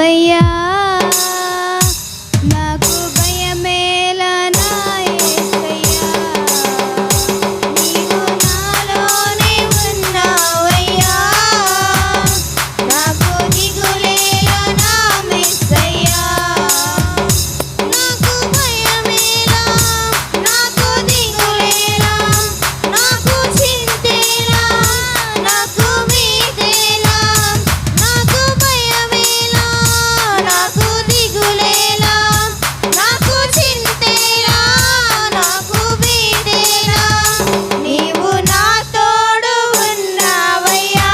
ఉన్నావయ్యా, నాకు భయమేలా నా యేసయ్యా, నీవు నాలోనే ఉన్నావయ్యా, నాకు దిగులేలా నా మెస్సయ్యా, నాకు భయమేలా, నాకు దిగులేలా, నాకు చింతేలా, నాకు మీదేలా, నాకు భయమేలా, నాకు దిగులేలా, నాకు చింతేలా, నాకు మీదేలా, నీవు నా తోడు ఉన్నావయ్యా,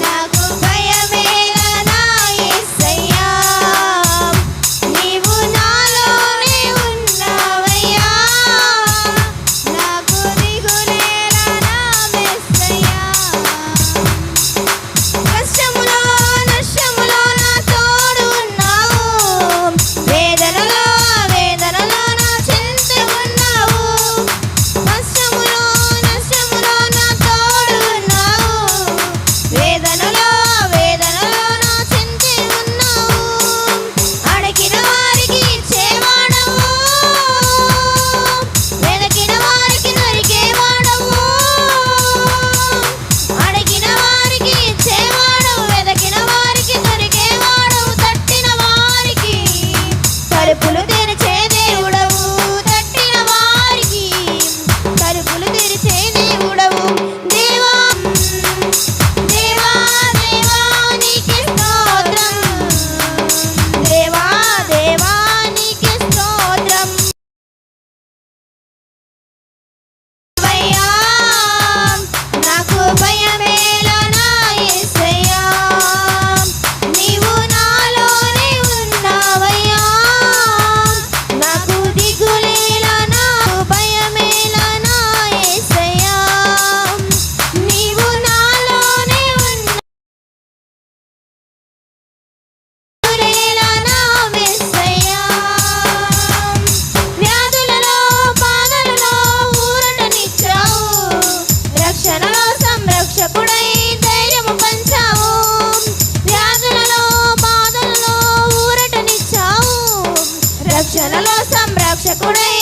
నాకు భయమేలా నా యేసయ్యా, నీవు నాలోనే ఉన్నావయ్యా, నాకు దిగులేలా నా మెస్సయ్యా. కష్టములో నష్టములో నా తోడు ఉన్నావు, వేదనలో వేదనలో నా చెంత ఉన్నావు, కష్టములో నష్టములో నా తోడు ఉన్నావు, వేదనలో వేదనలో నా చెంత ఉన్నావు, అడిగిన వారికి ఇచ్చేవాడవు, వెదకిన వారికి దొరికేవాడవు, అడిగిన వారికి ఇచ్చేవాడవు, వెదకిన వారికి దొరికేవాడవు, తట్టిన వారికి తలుపులు తెరిచే దేవుడవు, తట్టిన వారికి తలుపులు తెరిచే దేవుడవు. దేవా దేవా దేవా నీకే స్తోత్రం, దేవా దేవా నీకే స్తోత్రం. అయ్యా, నాకు భయమేలా నా యేసయ్యా, నీవు నాలోనే ఉన్నావయ్యా, నాకు దిగులేలా, నాకు భయమేలా నా యేసయ్యా, నీవు నాలోనే ఉన్నావులేలా నా మెస్సయ్యా. వ్యాధులలో బాధలలో ఊరటనిచ్చావు, రక్షణలో సంరక్షకుడై ధైర్యము పంచావు, వ్యాధులలో బాధలలో ఊరటనిచ్చావు, రక్షణలో సంరక్షకుడై